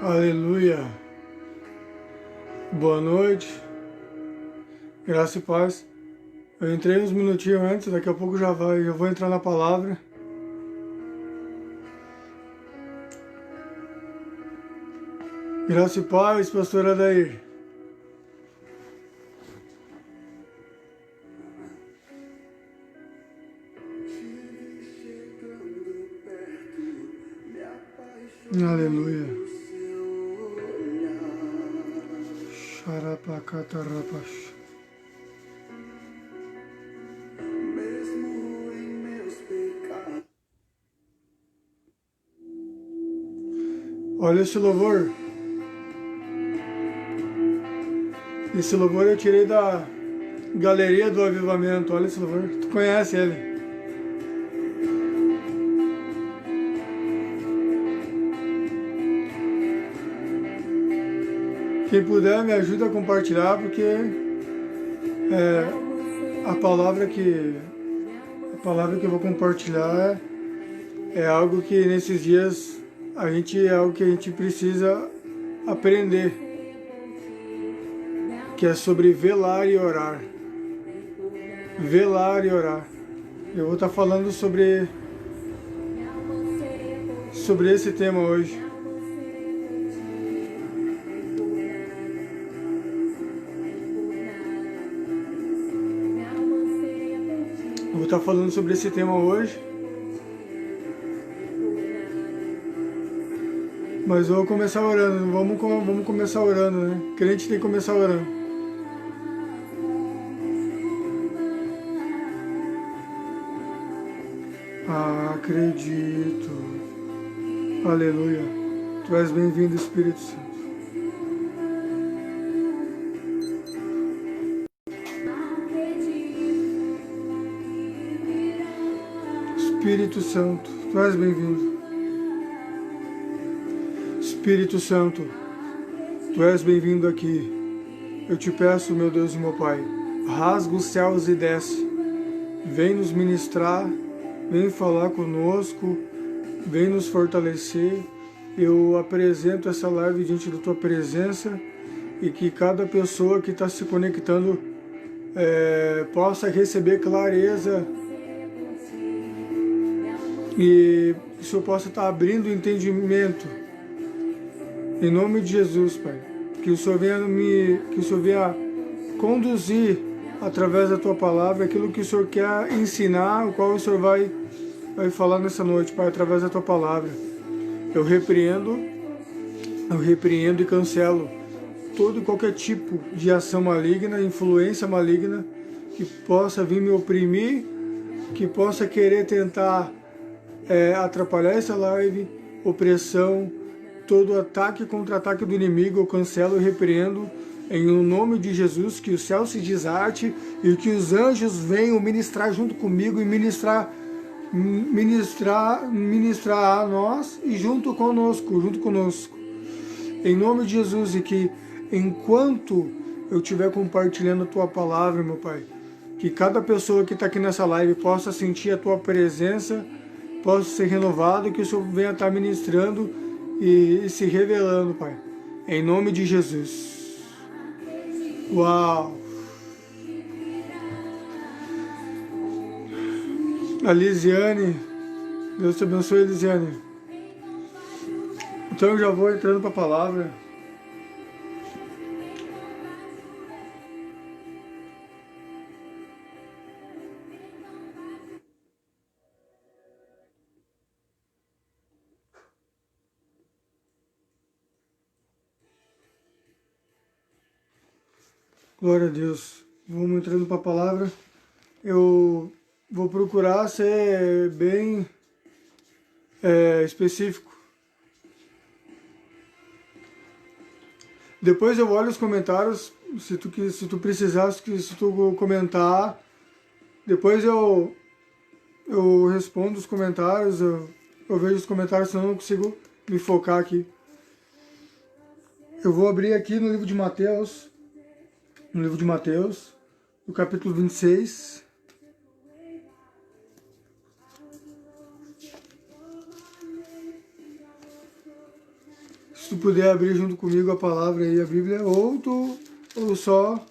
Aleluia. Boa noite. Graça e paz. Eu entrei uns minutinhos antes, daqui a pouco já vou entrar na palavra. Graça e paz, pastor Adair. Aleluia. Xarapacatarapax. Olha esse louvor. Esse louvor eu tirei da Galeria do Avivamento. Olha esse louvor. Tu conhece ele? Quem puder, me ajuda a compartilhar, porque a palavra que eu vou compartilhar é algo que nesses dias é algo que a gente precisa aprender, que é sobre velar e orar. Velar e orar. Eu vou estar falando sobre esse tema hoje. Vou estar falando sobre esse tema hoje. Mas eu vou começar orando. Vamos começar orando, né? Crente tem que começar orando. Acredito. Aleluia. Tu és bem-vindo, Espírito Santo. Espírito Santo, tu és bem-vindo. Espírito Santo, tu és bem-vindo aqui. Eu te peço, meu Deus e meu Pai, rasga os céus e desce. Vem nos ministrar, vem falar conosco, vem nos fortalecer. Eu apresento essa live diante da tua presença e que cada pessoa que está se conectando possa receber clareza e que o Senhor possa estar abrindo o entendimento. Em nome de Jesus, Pai. Que o Senhor venha conduzir através da tua palavra aquilo que o Senhor quer ensinar, o qual o Senhor vai falar nessa noite, Pai, através da tua palavra. Eu repreendo e cancelo todo e qualquer tipo de ação maligna, influência maligna que possa vir me oprimir, que possa querer tentar atrapalhar essa live, opressão, todo ataque e contra-ataque do inimigo, eu cancelo e repreendo em nome de Jesus, que o céu se desate e que os anjos venham ministrar junto comigo e ministrar a nós e junto conosco, em nome de Jesus. E que enquanto eu estiver compartilhando a tua palavra, meu Pai, que cada pessoa que está aqui nessa live possa sentir a tua presença, possa ser renovado, que o Senhor venha estar ministrando e se revelando, Pai, em nome de Jesus. Uau! A Lisiane, Deus te abençoe, Lisiane. Então eu já vou entrando para a palavra. Glória a Deus. Vamos entrando para a palavra. Eu vou procurar ser bem específico. Depois eu olho os comentários, se tu precisar, se tu comentar, depois eu respondo os comentários, eu vejo os comentários, senão eu não consigo me focar aqui. Eu vou abrir aqui no livro de Mateus, no capítulo 26. tu puder abrir junto comigo a palavra e a Bíblia, ou só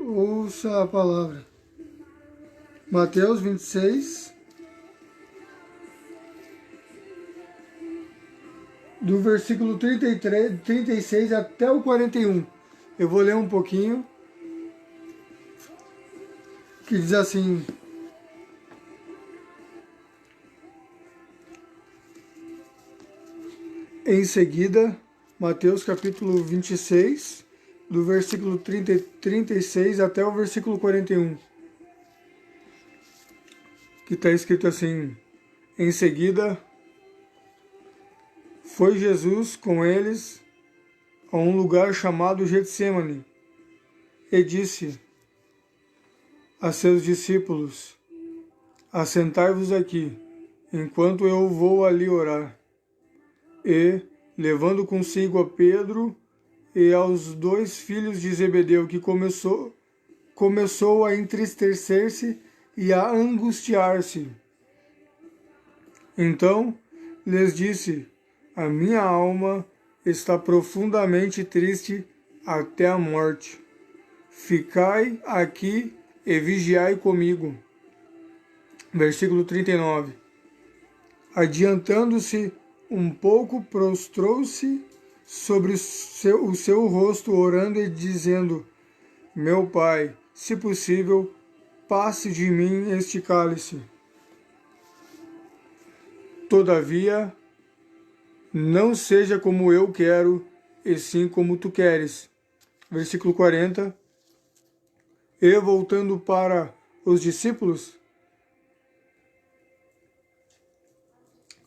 ouça a palavra. Mateus 26, do versículo 36 até o 41. Eu vou ler um pouquinho, que diz assim: em seguida, Mateus capítulo 26, do versículo 36 até o versículo 41, que está escrito assim: em seguida, foi Jesus com eles a um lugar chamado Getsêmani e disse a seus discípulos: assentai-vos aqui, enquanto eu vou ali orar. E, levando consigo a Pedro e aos 2 filhos de Zebedeu, que começou a entristecer-se e a angustiar-se. Então lhes disse: a minha alma está profundamente triste até a morte. Ficai aqui e vigiai comigo. Versículo 39. Adiantando-se um pouco, prostrou-se sobre o seu rosto, orando e dizendo: meu Pai, se possível, passe de mim este cálice. Todavia, não seja como eu quero, e sim como tu queres. Versículo 40. E voltando para os discípulos,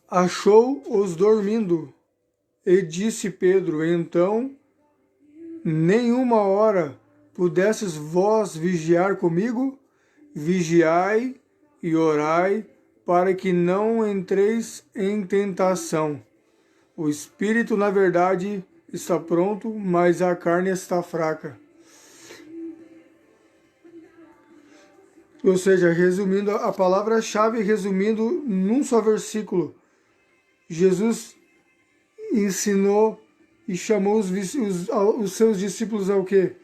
achou-os dormindo, e disse Pedro: então, nenhuma hora pudesses vós vigiar comigo? Vigiai e orai, para que não entreis em tentação. O espírito, na verdade, está pronto, mas a carne está fraca. Ou seja, resumindo, a palavra-chave, resumindo num só versículo, Jesus ensinou e chamou os seus discípulos ao quê?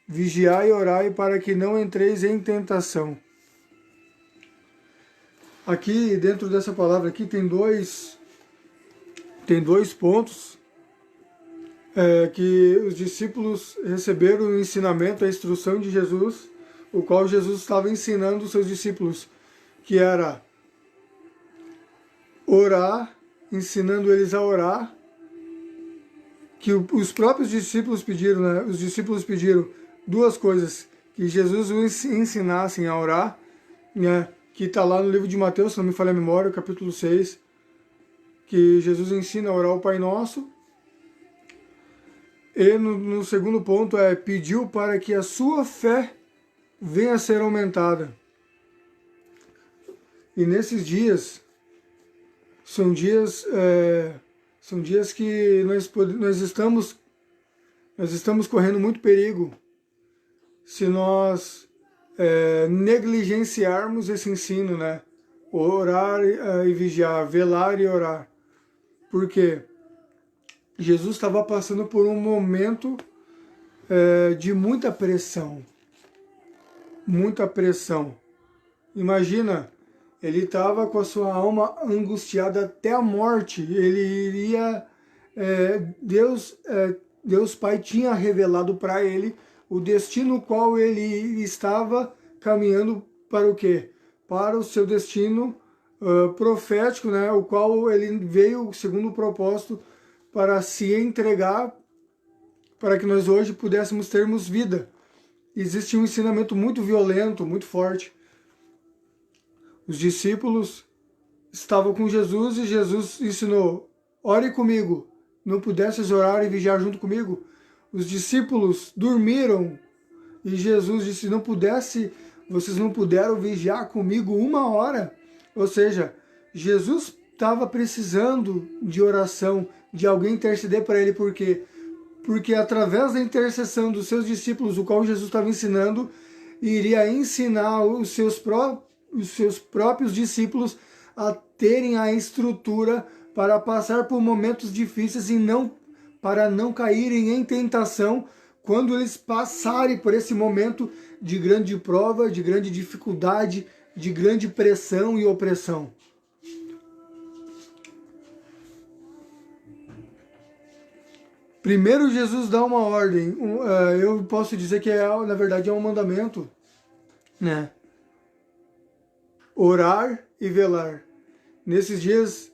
Vigiai e orai para que não entreis em tentação. Aqui, dentro dessa palavra aqui, tem dois pontos que os discípulos receberam o ensinamento, a instrução de Jesus, o qual Jesus estava ensinando os seus discípulos, que era orar, ensinando eles a orar, que os próprios discípulos pediram, né? Os discípulos pediram 2 coisas: que Jesus os ensinassem a orar, né? Que está lá no livro de Mateus, se não me falha a memória, capítulo 6, que Jesus ensina a orar o Pai Nosso. E no segundo ponto pediu para que a sua fé venha a ser aumentada. E nesses dias, são dias que nós estamos correndo muito perigo se nós negligenciarmos esse ensino, né? Orar e vigiar, velar e orar. Porque Jesus estava passando por um momento de muita pressão. Muita pressão. Imagina, ele estava com a sua alma angustiada até a morte. Ele iria... Deus Pai tinha revelado para ele o destino qual ele estava caminhando para o quê? Para o seu destino profético, né? O qual ele veio segundo o propósito para se entregar, para que nós hoje pudéssemos termos vida. Existe um ensinamento muito violento, muito forte. Os discípulos estavam com Jesus e Jesus ensinou: ore comigo. Não pudesses orar e vigiar junto comigo? Os discípulos dormiram e Jesus disse: vocês não puderam vigiar comigo 1 hora? Ou seja, Jesus estava precisando de oração, de alguém interceder para ele. Por quê? Porque através da intercessão dos seus discípulos, o qual Jesus estava ensinando, iria ensinar os seus próprios discípulos a terem a estrutura para passar por momentos difíceis e para não caírem em tentação quando eles passarem por esse momento de grande prova, de grande dificuldade, de grande pressão e opressão. Primeiro Jesus dá uma ordem, eu posso dizer que na verdade é um mandamento, né? Orar e velar. Nesses dias,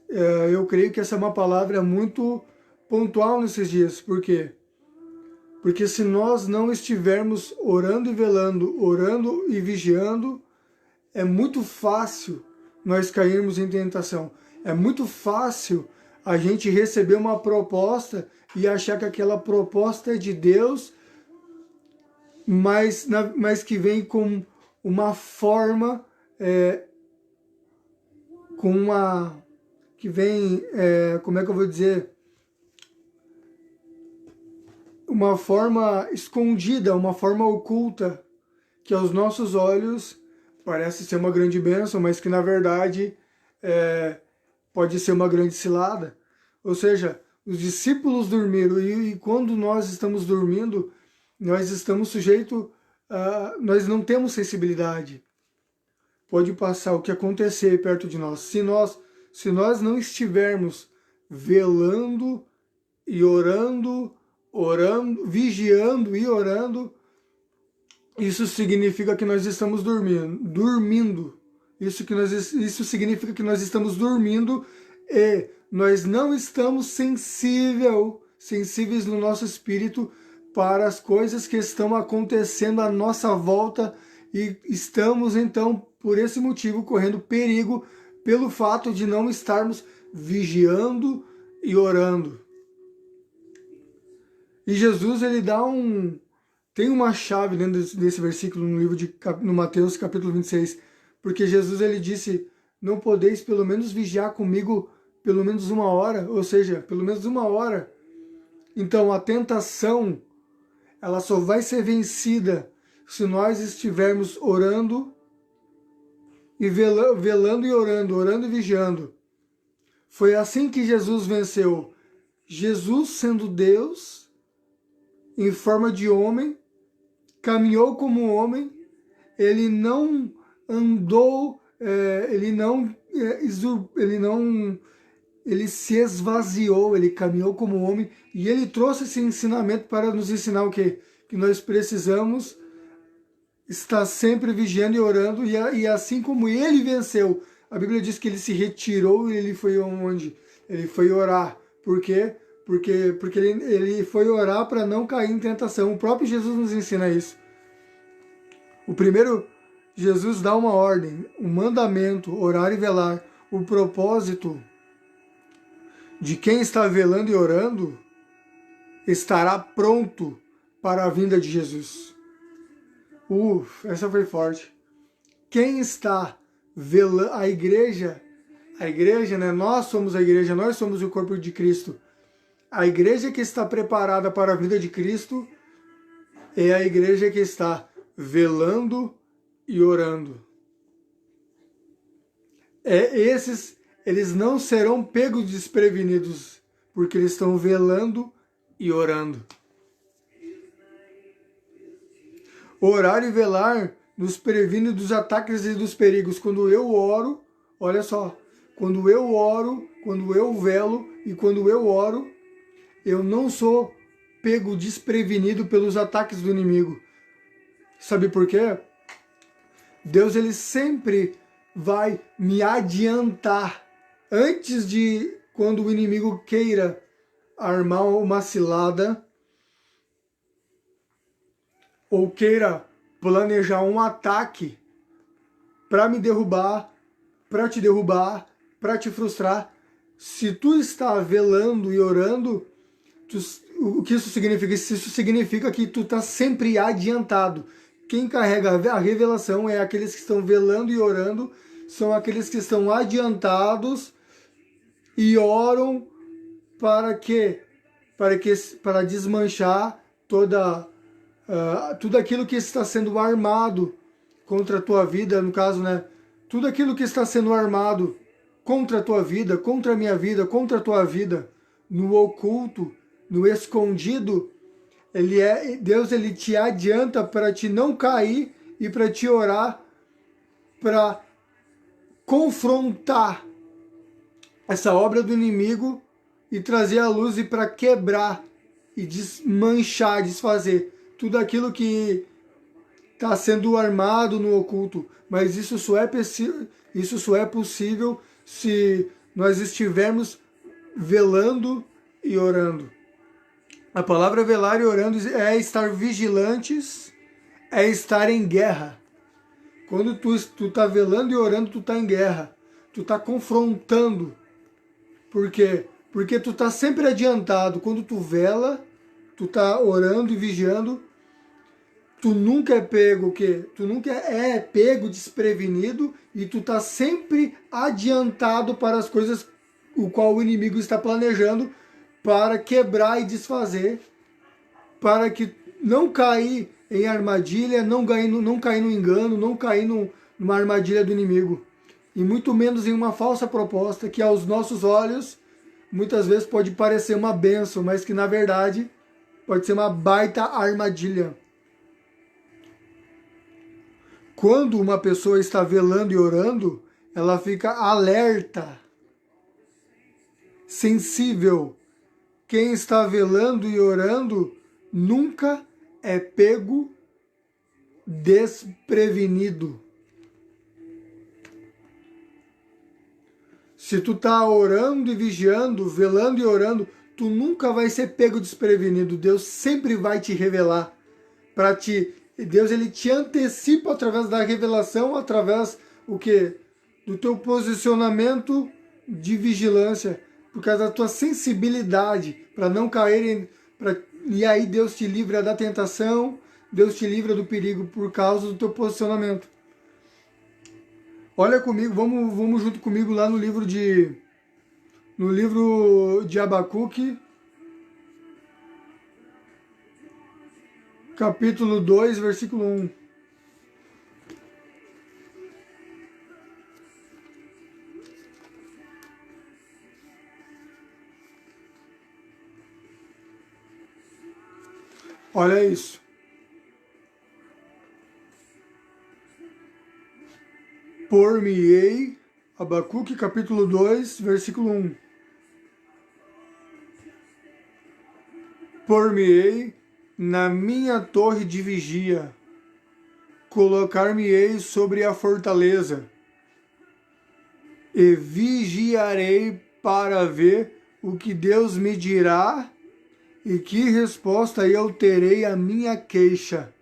eu creio que essa é uma palavra muito pontual nesses dias. Por quê? Porque se nós não estivermos orando e velando, orando e vigiando, é muito fácil nós cairmos em tentação. É muito fácil a gente receber uma proposta e achar que aquela proposta é de Deus, mas que vem com uma forma, que vem, como é que eu vou dizer? Uma forma escondida, uma forma oculta, que aos nossos olhos parece ser uma grande bênção, mas que na verdade pode ser uma grande cilada. Ou seja, os discípulos dormiram e quando nós estamos dormindo, nós estamos sujeitos nós não temos sensibilidade. Pode passar o que acontecer perto de nós. Se nós não estivermos velando e orando, vigiando e orando, isso significa que nós estamos dormindo. Isso significa que nós estamos dormindo e nós não estamos sensíveis no nosso espírito para as coisas que estão acontecendo à nossa volta e estamos então, por esse motivo, correndo perigo pelo fato de não estarmos vigiando e orando. E Jesus, ele tem uma chave dentro desse versículo no Mateus capítulo 26, porque Jesus, ele disse, não podeis pelo menos vigiar comigo pelo menos 1 hora, ou seja, pelo menos 1 hora. Então a tentação, ela só vai ser vencida se nós estivermos orando e velando e orando e vigiando. Foi assim que Jesus venceu. Jesus, sendo Deus, em forma de homem, caminhou como homem, ele não andou, ele se esvaziou, ele caminhou como homem e ele trouxe esse ensinamento para nos ensinar o quê? Que nós precisamos estar sempre vigiando e orando e assim como ele venceu, a Bíblia diz que ele se retirou e ele foi onde? Ele foi orar. Por quê? Porque ele foi orar para não cair em tentação. O próprio Jesus nos ensina isso. O primeiro, Jesus dá uma ordem, um mandamento, orar e velar. O propósito de quem está velando e orando estará pronto para a vinda de Jesus. Essa foi forte. Quem está velando, a igreja, né? Nós somos a igreja, nós somos o corpo de Cristo. A igreja que está preparada para a vinda de Cristo é a igreja que está velando e orando. Eles não serão pegos desprevenidos, porque eles estão velando e orando. Orar e velar nos previne dos ataques e dos perigos. Quando eu oro, olha só, quando eu oro, quando eu velo e quando eu oro, eu não sou pego desprevenido pelos ataques do inimigo. Sabe por quê? Deus, ele sempre vai me adiantar antes de quando o inimigo queira armar uma cilada ou queira planejar um ataque para me derrubar, para te derrubar, para te frustrar. Se tu está velando e orando, o que isso significa? Isso significa que tu está sempre adiantado. Quem carrega a revelação é aqueles que estão velando e orando, são aqueles que estão adiantados e oram para quê? Para desmanchar tudo aquilo que está sendo armado contra a tua vida, no caso, né? Tudo aquilo que está sendo armado contra a tua vida, contra a minha vida, contra a tua vida, no oculto, no escondido, Deus ele te adianta para te não cair e para te orar, para confrontar essa obra do inimigo e trazer a luz e para quebrar e desmanchar, desfazer tudo aquilo que está sendo armado no oculto. Mas isso só é possível se nós estivermos velando e orando. A palavra velar e orando é estar vigilantes, é estar em guerra. Quando tu está velando e orando, tu está em guerra. Tu está confrontando. Por quê? Porque tu está sempre adiantado. Quando tu vela, tu está orando e vigiando, tu nunca é pego o quê? Tu nunca é pego desprevenido e tu está sempre adiantado para as coisas o qual o inimigo está planejando para quebrar e desfazer, para que não cair em armadilha, não cair no engano, não cair numa armadilha do inimigo. E muito menos em uma falsa proposta que aos nossos olhos muitas vezes pode parecer uma bênção, mas que na verdade pode ser uma baita armadilha. Quando uma pessoa está velando e orando, ela fica alerta, sensível. Quem está velando e orando nunca é pego desprevenido. Se tu está orando e vigiando, velando e orando, tu nunca vai ser pego desprevenido. Deus sempre vai te revelar para ti. Deus ele te antecipa através da revelação, através o quê? Do teu posicionamento de vigilância, por causa da tua sensibilidade, para não cair e aí Deus te livra da tentação, Deus te livra do perigo por causa do teu posicionamento. Olha comigo, vamos junto comigo lá no livro de Abacuque, capítulo 2, versículo 1. Olha isso. Por-me-ei, Abacuque, capítulo 2, versículo 1. Por-me-ei na minha torre de vigia, colocar-me-ei sobre a fortaleza, e vigiarei para ver o que Deus me dirá e que resposta eu terei à minha queixa.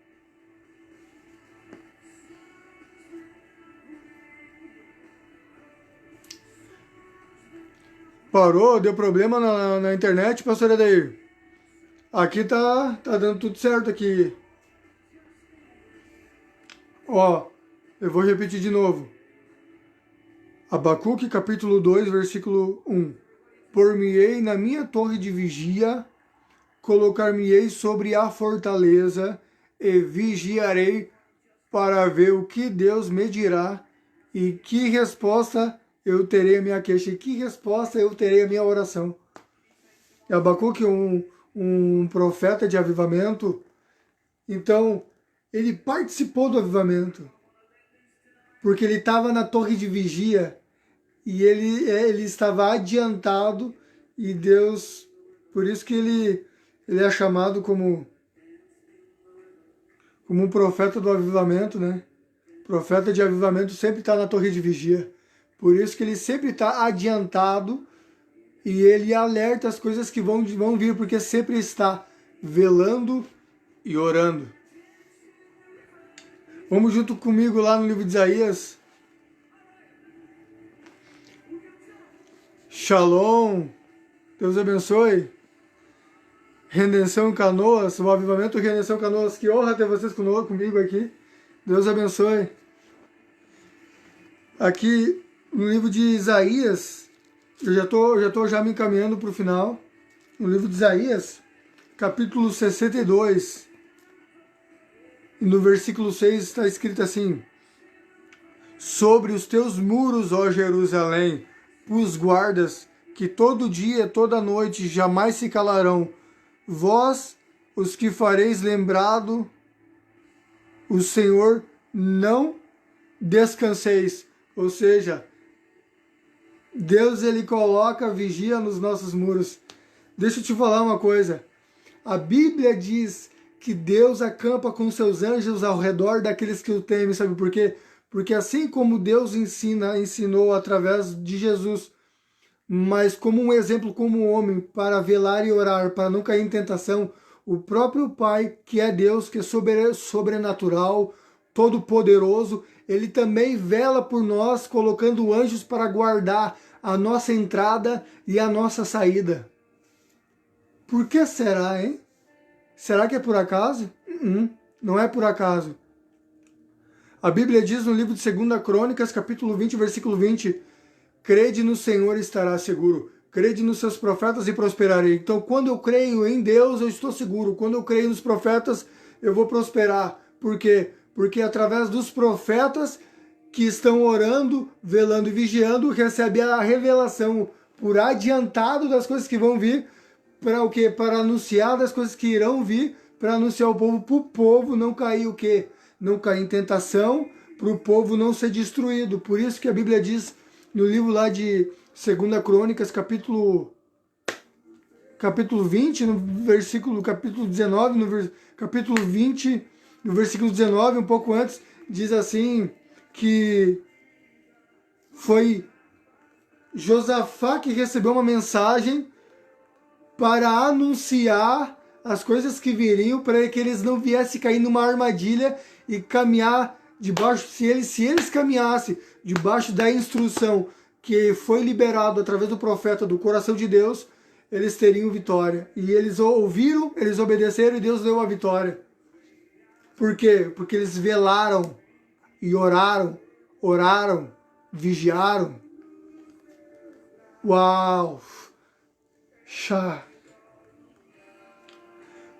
Parou? Deu problema na internet, pastor Adair? Aqui tá dando tudo certo aqui. Ó, eu vou repetir de novo. Abacuque, capítulo 2, versículo 1. Por-me-ei na minha torre de vigia, colocar-me-ei sobre a fortaleza e vigiarei para ver o que Deus me dirá e que resposta eu terei a minha queixa e que resposta eu terei a minha oração. Abacuque um profeta de avivamento, então ele participou do avivamento, porque ele estava na torre de vigia e ele estava adiantado e Deus, por isso que ele é chamado como um profeta do avivamento, né? Profeta de avivamento sempre está na torre de vigia, por isso que ele sempre está adiantado e ele alerta as coisas que vão vir, porque sempre está velando e orando. Vamos junto comigo lá no livro de Isaías. Shalom, Deus abençoe. Redenção Canoas, o avivamento Redenção Canoas, que honra ter vocês comigo aqui. Deus abençoe. Aqui no livro de Isaías, eu já tô me encaminhando para o final. No livro de Isaías, capítulo 62, e no versículo 6 está escrito assim: sobre os teus muros, ó Jerusalém, os guardas, que todo dia, toda noite, jamais se calarão. Vós, os que fareis lembrado o Senhor, não descanseis. Ou seja, Deus, ele coloca vigia nos nossos muros. Deixa eu te falar uma coisa. A Bíblia diz que Deus acampa com seus anjos ao redor daqueles que o temem. Sabe por quê? Porque assim como Deus ensinou através de Jesus, mas como um exemplo, como um homem, para velar e orar, para não cair em tentação, o próprio Pai, que é Deus, que é sobrenatural, todo-poderoso, ele também vela por nós, colocando anjos para guardar a nossa entrada e a nossa saída. Por que será, hein? Será que é por acaso? Não é por acaso. A Bíblia diz no livro de 2 Crônicas, capítulo 20, versículo 20, crede no Senhor e estará seguro. Crede nos seus profetas e prosperarei. Então, quando eu creio em Deus, eu estou seguro. Quando eu creio nos profetas, eu vou prosperar. Por quê? Porque através dos profetas que estão orando, velando e vigiando, recebe a revelação por adiantado das coisas que vão vir. Para o quê? Para anunciar das coisas que irão vir, para anunciar o povo, para o povo não cair o quê? Não cair em tentação, para o povo não ser destruído. Por isso que a Bíblia diz no livro lá de 2 Crônicas, capítulo 20, capítulo 19, capítulo 20, no versículo 19, um pouco antes, diz assim que foi Josafá que recebeu uma mensagem para anunciar as coisas que viriam, para que eles não viessem cair numa armadilha e caminhar debaixo, se eles caminhassem debaixo da instrução que foi liberado através do profeta do coração de Deus, eles teriam vitória. E eles ouviram, eles obedeceram e Deus deu a vitória. Por quê? Porque eles velaram e oraram, vigiaram. Uau!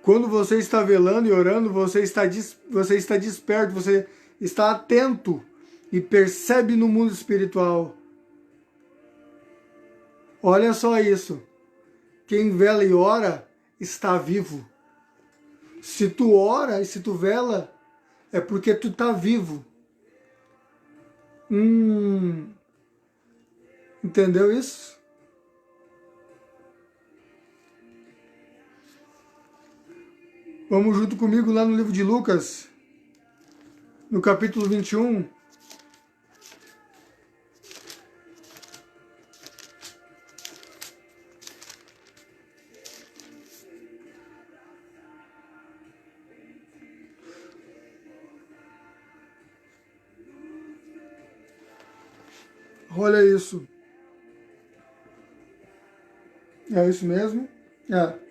Quando você está velando e orando, você está desperto, você está atento e percebe no mundo espiritual. Olha só isso. Quem vela e ora está vivo. Se tu ora e se tu vela, é porque tu está vivo. Entendeu isso? Vamos junto comigo lá no livro de Lucas, no capítulo 21. Olha isso. É isso mesmo? É.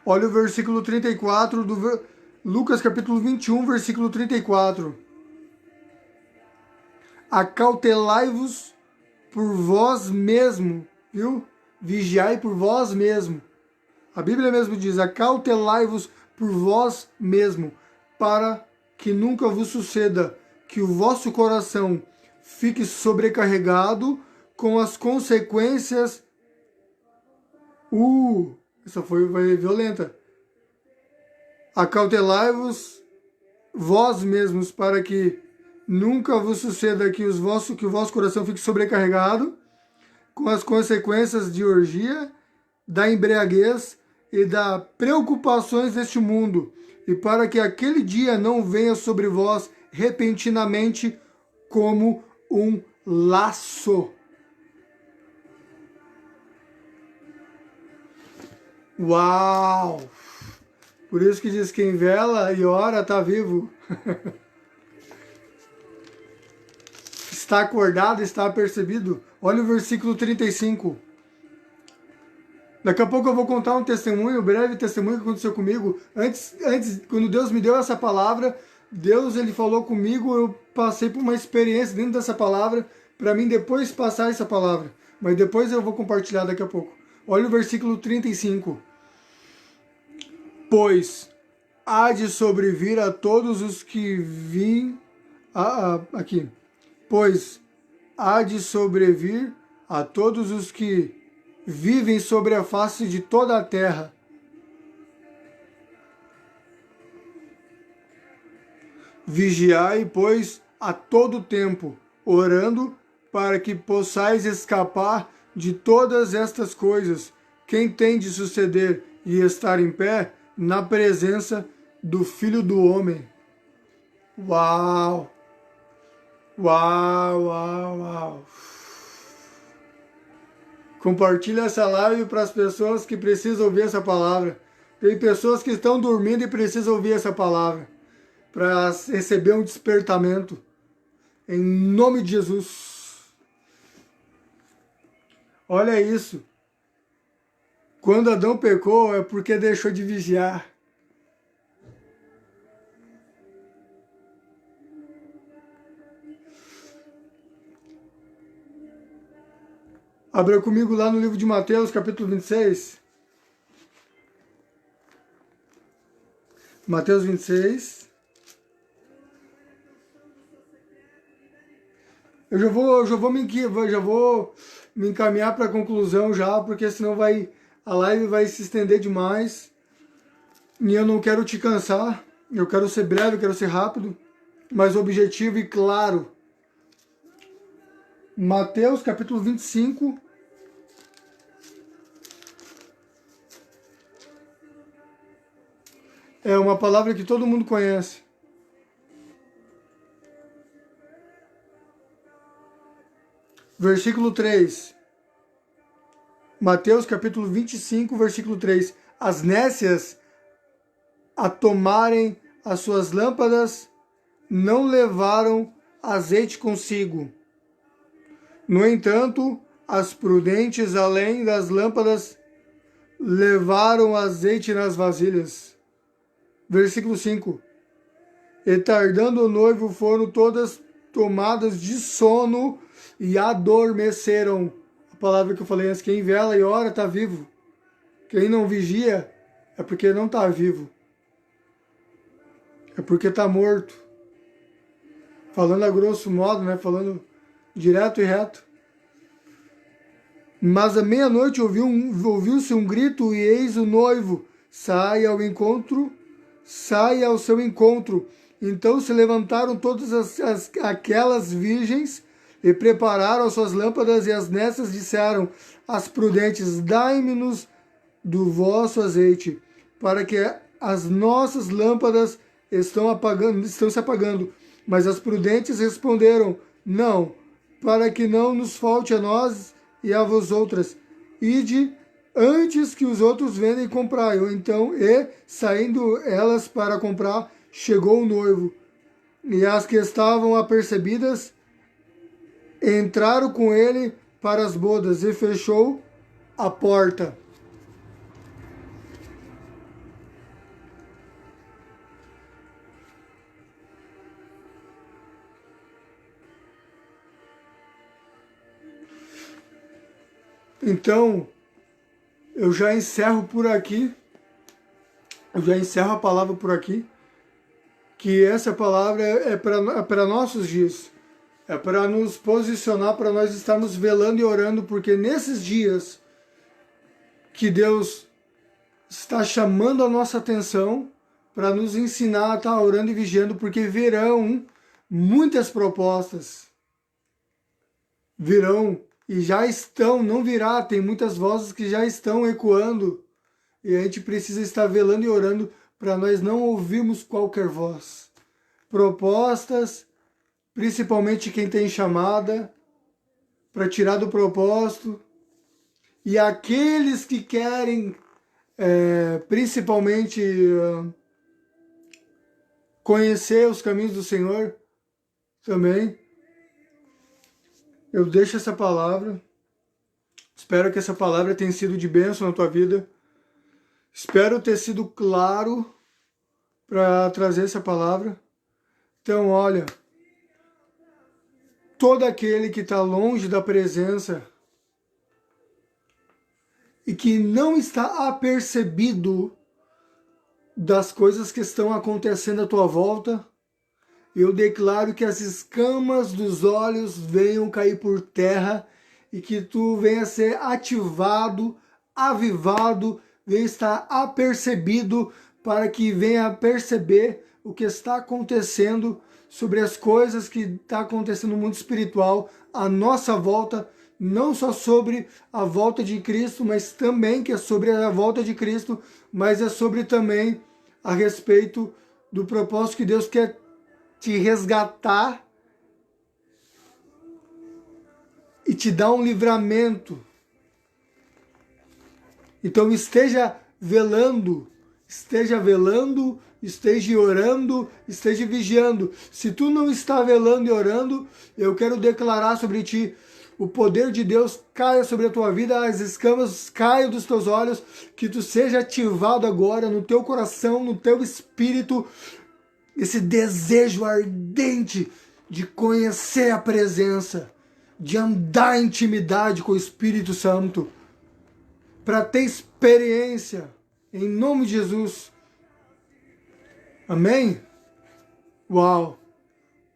Olha o versículo 34 do Lucas capítulo 21, versículo 34. Acautelai-vos por vós mesmo, viu? Vigiai por vós mesmo. A Bíblia mesmo diz, acautelai-vos por vós mesmo, para que nunca vos suceda que o vosso coração fique sobrecarregado com as consequências. Essa foi violenta. Acautelai-vos vós mesmos, para que nunca vos suceda que o vosso coração fique sobrecarregado com as consequências de orgia, da embriaguez e das preocupações deste mundo, e para que aquele dia não venha sobre vós repentinamente como um laço. Uau! Por isso que diz, quem vela e ora está vivo. Está acordado, está apercebido. Olha o versículo 35. Daqui a pouco eu vou contar um testemunho, um breve testemunho que aconteceu comigo. Antes, quando Deus me deu essa palavra, Deus ele falou comigo, eu passei por uma experiência dentro dessa palavra, para mim depois passar essa palavra. Mas depois eu vou compartilhar daqui a pouco. Olha o versículo 35. Pois há de sobrevir a todos os que vêm... Aqui. Pois há de sobrevir a todos os que vivem sobre a face de toda a terra. Vigiai, pois, a todo tempo, orando, para que possais escapar de todas estas coisas, quem tem de suceder e estar em pé na presença do Filho do Homem. Uau! Uau, uau, uau! Compartilha essa live para as pessoas que precisam ouvir essa palavra. Tem pessoas que estão dormindo e precisam ouvir essa palavra, para receber um despertamento. Em nome de Jesus. Olha isso. Quando Adão pecou é porque deixou de vigiar. Abra comigo lá no livro de Mateus, capítulo 26. Mateus 26. Eu já vou me encaminhar para a conclusão já, porque senão a live vai se estender demais. E eu não quero te cansar. Eu quero ser breve, eu quero ser rápido, mas objetivo e claro. Mateus capítulo 25. É uma palavra que todo mundo conhece. Versículo 3. Mateus capítulo 25, versículo 3. As nécias, a tomarem as suas lâmpadas, não levaram azeite consigo. No entanto, as prudentes, além das lâmpadas, levaram azeite nas vasilhas. Versículo 5. E tardando o noivo, foram todas tomadas de sono e adormeceram. A palavra que eu falei antes, quem vela e ora está vivo. Quem não vigia é porque não está vivo. É porque está morto. Falando a grosso modo, né? Falando direto e reto. Mas à meia-noite ouviu-se um grito, e eis o noivo sai ao seu encontro. Então se levantaram todas aquelas virgens e prepararam as suas lâmpadas, e as nécias disseram às prudentes: dai-me-nos do vosso azeite, para que as nossas lâmpadas estão se apagando. Mas as prudentes responderam: não, para que não nos falte a nós e a vós outras. Ide antes que os outros vendem e comprai. Então, saindo elas para comprar, chegou o noivo. E as que estavam apercebidas entraram com ele para as bodas, e fechou a porta. Então, eu já encerro por aqui. Eu já encerro a palavra por aqui. Que essa palavra é para nossos dias. É para nos posicionar, para nós estarmos velando e orando, porque nesses dias que Deus está chamando a nossa atenção para nos ensinar a estar orando e vigiando, porque virão muitas propostas. Virão e já estão, não virá, tem muitas vozes que já estão ecoando. E a gente precisa estar velando e orando para nós não ouvirmos qualquer voz. Propostas, principalmente quem tem chamada, para tirar do propósito. E aqueles que querem, principalmente, conhecer os caminhos do Senhor também. Eu deixo essa palavra. Espero que essa palavra tenha sido de bênção na tua vida. Espero ter sido claro para trazer essa palavra. Então, olha, todo aquele que está longe da presença e que não está apercebido das coisas que estão acontecendo à tua volta, eu declaro que as escamas dos olhos venham cair por terra e que tu venha ser ativado, avivado, venha estar apercebido, para que venha perceber o que está acontecendo, sobre as coisas que está acontecendo no mundo espiritual, à nossa volta, não só sobre a volta de Cristo, mas também que é sobre a volta de Cristo, mas é sobre também a respeito do propósito que Deus quer te resgatar e te dar um livramento. Então esteja velando, esteja orando, esteja vigiando. Se tu não está velando e orando, eu quero declarar sobre ti: o poder de Deus caia sobre a tua vida, as escamas caiam dos teus olhos, que tu seja ativado agora no teu coração, no teu espírito, esse desejo ardente de conhecer a presença, de andar em intimidade com o Espírito Santo, para ter experiência, em nome de Jesus. Amém? Uau!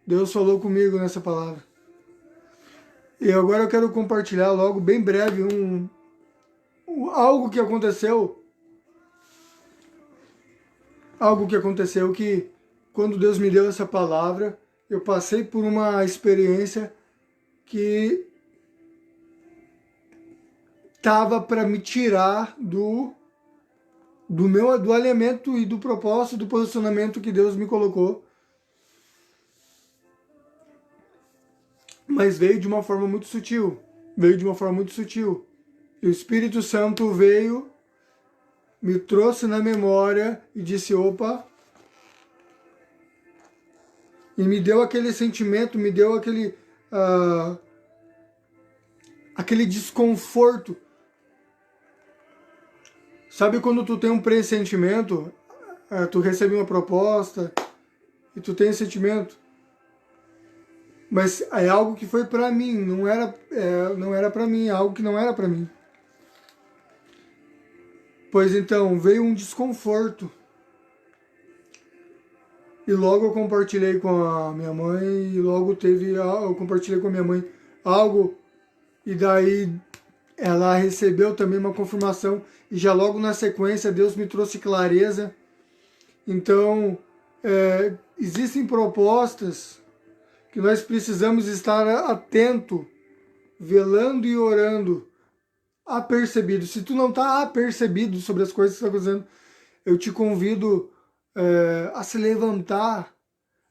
Deus falou comigo nessa palavra. E agora eu quero compartilhar logo, bem breve, algo que aconteceu. Algo que aconteceu que, quando Deus me deu essa palavra, eu passei por uma experiência que estava para me tirar do alinhamento e do propósito, do posicionamento que Deus me colocou. Mas veio de uma forma muito sutil. E o Espírito Santo veio, me trouxe na memória e disse: opa. E me deu aquele sentimento, me deu aquele desconforto. Sabe quando tu tem um pressentimento, tu recebe uma proposta e tu tem esse sentimento, mas é algo que foi para mim, não era para mim, é algo que não era para mim. Pois então, veio um desconforto. E logo eu compartilhei com a minha mãe, eu compartilhei com a minha mãe algo, e daí ela recebeu também uma confirmação, e já logo na sequência Deus me trouxe clareza. Então, existem propostas que nós precisamos estar atento, velando e orando, apercebido. Se tu não está apercebido sobre as coisas que estão acontecendo, eu te convido a se levantar,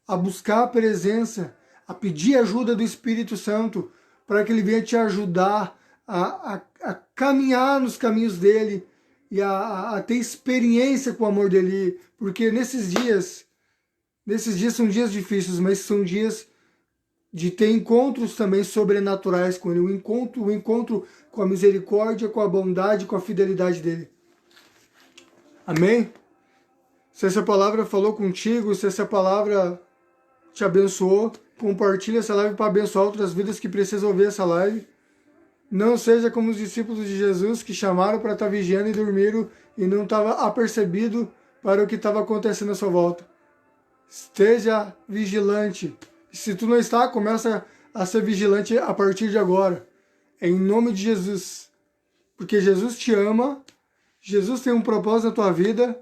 a buscar a presença, a pedir ajuda do Espírito Santo, para que Ele venha te ajudar a caminhar nos caminhos dEle e a ter experiência com o amor dEle, porque nesses dias são dias difíceis, mas são dias de ter encontros também sobrenaturais com Ele, o encontro com a misericórdia, com a bondade, com a fidelidade dEle. Amém? Se essa palavra falou contigo, se essa palavra te abençoou, compartilha essa live para abençoar outras vidas que precisam ouvir essa live. Não seja como os discípulos de Jesus que chamaram para estar vigiando e dormiram e não estava apercebido para o que estava acontecendo à sua volta. Esteja vigilante. Se tu não está, começa a ser vigilante a partir de agora. Em nome de Jesus. Porque Jesus te ama, Jesus tem um propósito na tua vida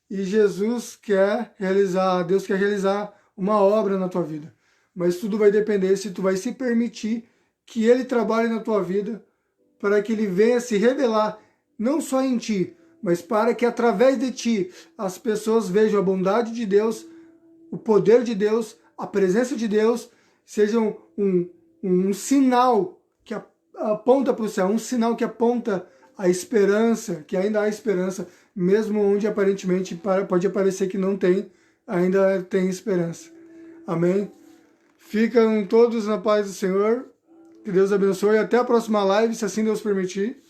e Deus quer realizar uma obra na tua vida. Mas tudo vai depender se tu vai se permitir que Ele trabalhe na tua vida, para que Ele venha se revelar, não só em ti, mas para que através de ti as pessoas vejam a bondade de Deus, o poder de Deus, a presença de Deus, sejam um sinal que aponta para o céu, um sinal que aponta a esperança, que ainda há esperança, mesmo onde aparentemente pode parecer que não tem, ainda tem esperança. Amém? Ficam todos na paz do Senhor. Que Deus abençoe. Até a próxima live, se assim Deus permitir.